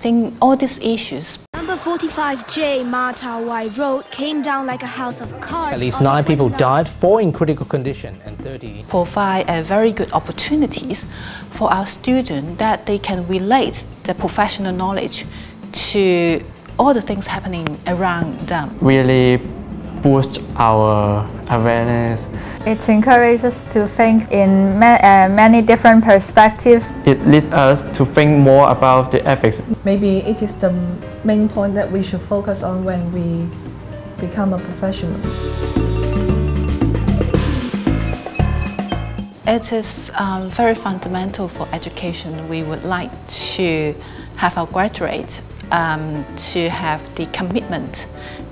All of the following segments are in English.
think all these issues. Number 45J Mata Y Road came down like a house of cards. At least 9 people died, 4 in critical condition, and 30. Provide a very good opportunities for our students that they can relate the professional knowledge to all the things happening around them. Really boost our awareness. It encourages us to think in many different perspectives. It leads us to think more about the ethics. Maybe it is the main point that we should focus on when we become a professional. It is very fundamental for education. We would like to have our graduates to have the commitment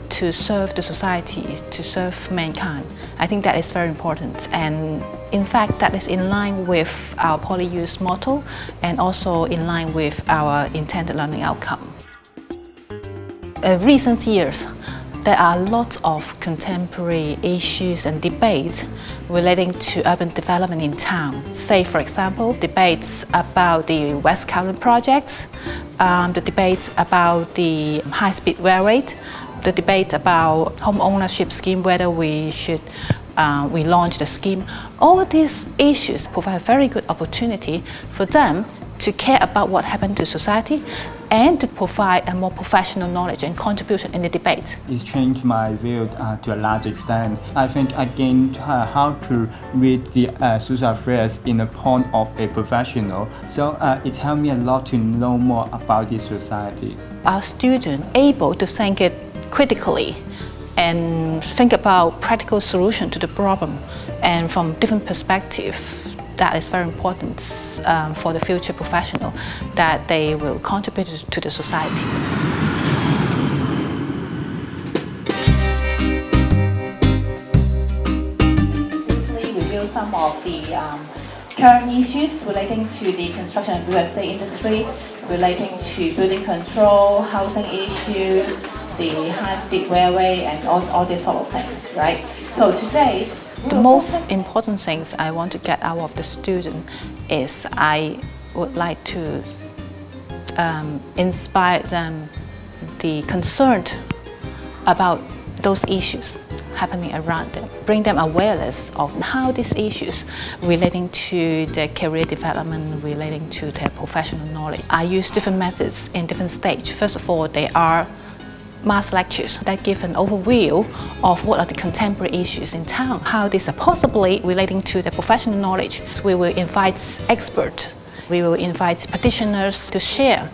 to serve the society, to serve mankind. I think that is very important, and in fact that is in line with our PolyU's motto and also in line with our intended learning outcome. In recent years, there are lots of contemporary issues and debates relating to urban development in town. Say, for example, debates about the West Kowloon projects, the debates about the high-speed railway, the debate about home ownership scheme, whether we should relaunch the scheme. All these issues provide a very good opportunity for them to care about what happened to society and to provide a more professional knowledge and contribution in the debate. It's changed my view to a large extent. I think I gained how to read the social affairs in the point of a professional. So it helped me a lot to know more about this society. Our students are able to think it critically and think about practical solution to the problem and from different perspectives. That is very important for the future professional, that they will contribute to the society. Briefly review some of the current issues relating to the construction and real estate industry, relating to building control, housing issues, the high-speed railway, and all these sort of things, right? So today, the most important things I want to get out of the student is I would like to inspire them the concern about those issues happening around them, bring them awareness of how these issues relating to their career development, relating to their professional knowledge. I use different methods in different stages. First of all, they are mass lectures that give an overview of what are the contemporary issues in town, how these are possibly relating to the professional knowledge. So we will invite experts, we will invite practitioners to share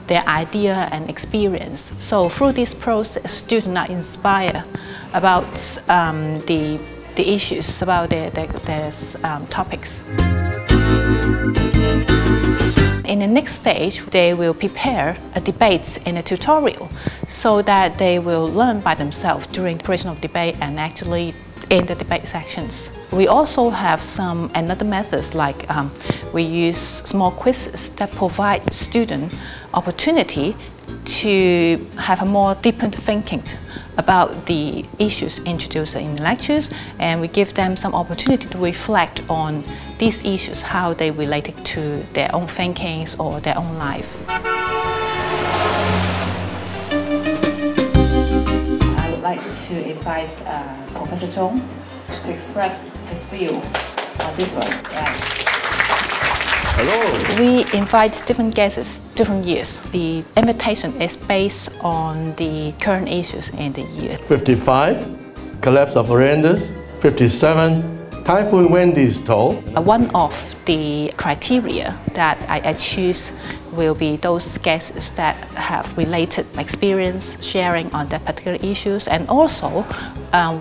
their idea and experience. So through this process, students are inspired about the issues, about their topics. In the next stage, they will prepare a debate and a tutorial so that they will learn by themselves during the preparation of debate and actually in the debate sections. We also have some another methods like we use small quizzes that provide students opportunity to have a more deepened thinking about the issues introduced in the lectures, and we give them some opportunity to reflect on these issues, how they related to their own thinkings or their own life. I would like to invite Professor Zhong to express his view on this one. Yeah. Hello. We invite different guests, different years. The invitation is based on the current issues in the year. 55, collapse of horrendous. 57, Typhoon Wendy's toll. One of the criteria that I choose will be those guests that have related experience sharing on that particular issues, and also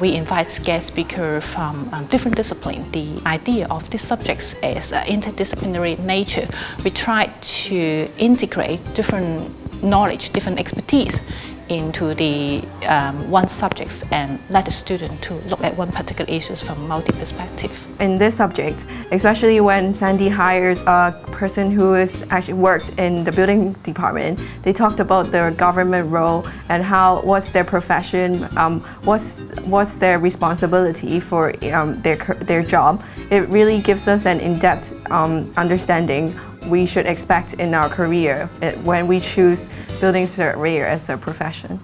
we invite guest speakers from different disciplines. The idea of these subjects is interdisciplinary nature. We try to integrate different knowledge, different expertise into the one subjects and let the student to look at one particular issues from multi-perspective. In this subject, especially when Sandy hires a person who has actually worked in the building department, they talked about their government role and how what's their profession, what's their responsibility for their job. It really gives us an in-depth understanding we should expect in our career when we choose building career as a profession.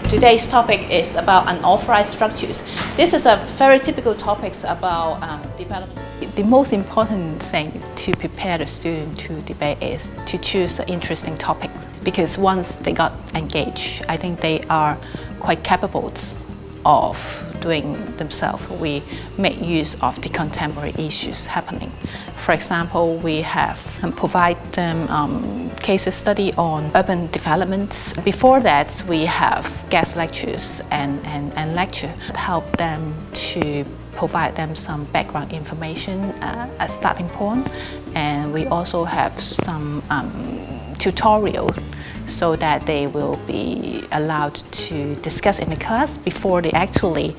Today's topic is about unauthorized structures. This is a very typical topic about development. The most important thing to prepare the student to debate is to choose an interesting topic, because once they got engaged, I think they are quite capable of doing themselves. We make use of the contemporary issues happening. For example, we have provide them case study on urban development. Before that, we have guest lectures and lecture that help them to provide them some background information as starting point. And we also have some tutorials so that they will be allowed to discuss in the class before they actually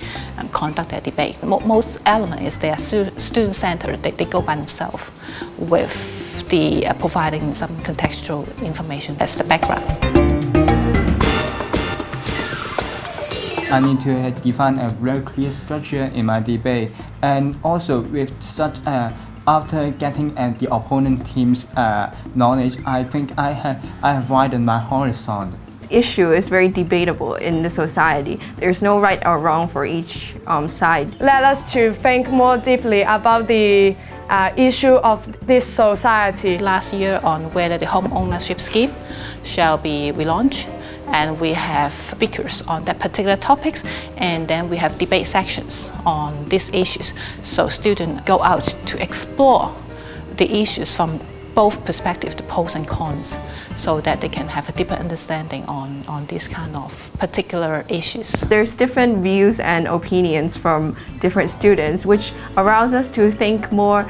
conduct their debate. Most element is they are student-centered. They go by themselves with the providing some contextual information as the background. I need to define a very clear structure in my debate, and also with such after getting the opponent team's knowledge, I think I have widened my horizon. Issue is very debatable in the society. There's no right or wrong for each side. Let us to think more deeply about the issue of this society. Last year on whether the home ownership scheme shall be relaunched, and we have speakers on that particular topics, and then we have debate sections on these issues. So students go out to explore the issues from both perspectives, the pros and cons, so that they can have a deeper understanding on these kind of particular issues. There's different views and opinions from different students, which allows us to think more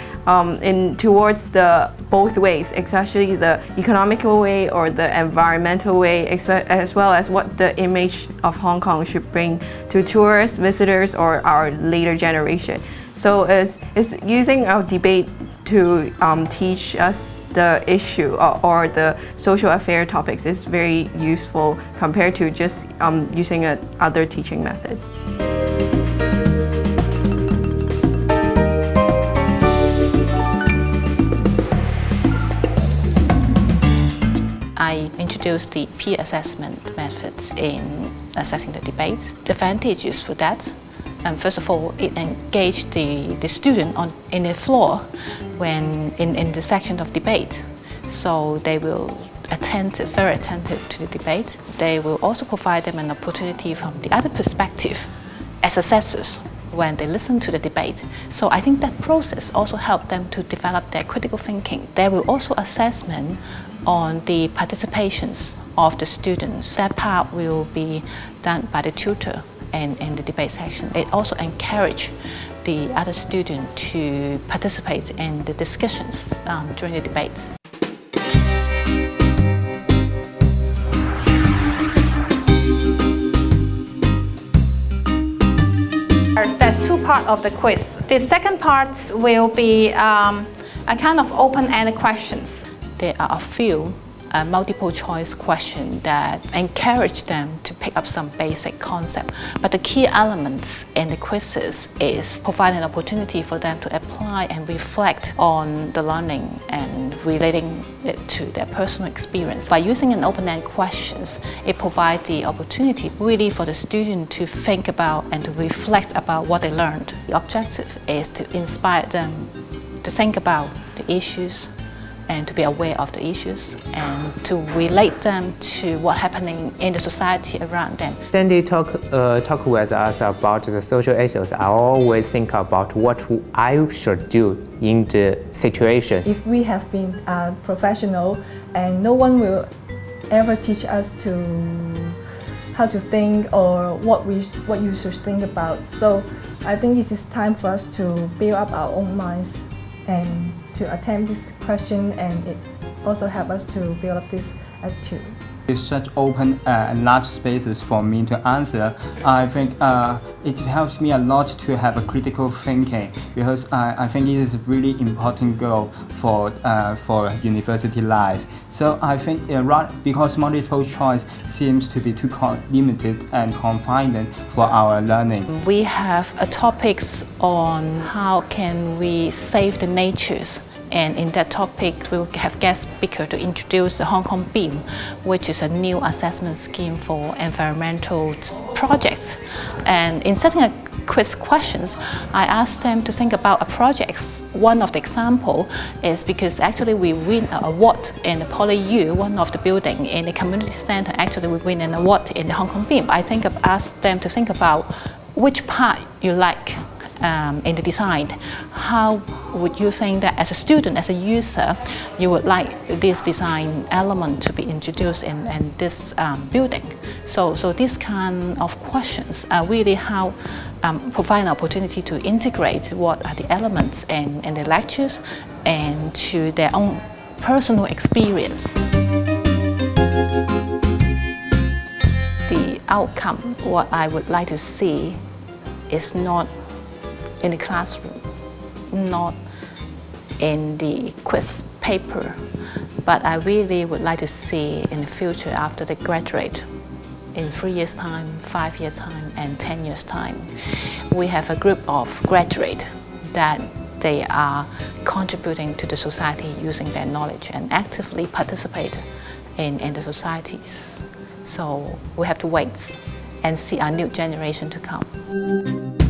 towards the both ways, especially the economical way or the environmental way, as well as what the image of Hong Kong should bring to tourists, visitors, or our later generation. So it's using our debate to teach us the issue or the social affair topics is very useful compared to just using other teaching methods. I introduced the peer assessment methods in assessing the debates. The advantages for that, first of all, it engaged the student in the floor when in the section of debate. So they will very attentive to the debate. They will also provide them an opportunity from the other perspective as assessors when they listen to the debate. So I think that process also helped them to develop their critical thinking. There will also assessment on the participations of the students. That part will be done by the tutor and in the debate section. It also encourages the other student to participate in the discussions during the debates. There's two parts of the quiz. The second part will be a kind of open-ended questions. There are a few multiple choice questions that encourage them to pick up some basic concept. But the key elements in the quizzes is providing an opportunity for them to apply and reflect on the learning and relating it to their personal experience. By using an open-ended questions, it provides the opportunity really for the student to think about and to reflect about what they learned. The objective is to inspire them to think about the issues and to be aware of the issues and to relate them to what's happening in the society around them. Sandy talk with us about the social issues. I always think about what I should do in the situation. If we have been professional and no one will ever teach us to how to think or what you should think about. So I think it is time for us to build up our own minds and to attempt this question, and it also helps us to build up this attitude. With such open and large spaces for me to answer, I think it helps me a lot to have a critical thinking, because I think it is a really important goal for university life. So I think because multiple choice seems to be too limited and confined for our learning. We have topics on how can we save the natures. And in that topic, we will have guest speaker to introduce the Hong Kong BEAM, which is a new assessment scheme for environmental projects. And in setting a quiz questions, I asked them to think about a project. One of the example is because actually we win an award in the Poly U, one of the building in the community center. Actually, we win an award in the Hong Kong BEAM. I think I've asked them to think about which part you like in the design. How would you think that as a student, as a user, you would like this design element to be introduced in this building? So these kind of questions are really how provide an opportunity to integrate what are the elements in the lectures and to their own personal experience. The outcome, what I would like to see is not in the classroom, not in the quiz paper, but I really would like to see in the future after they graduate, in 3 years' time, 5 years' time, and 10 years' time. We have a group of graduates that they are contributing to the society using their knowledge and actively participate in the societies. So we have to wait and see our new generation to come.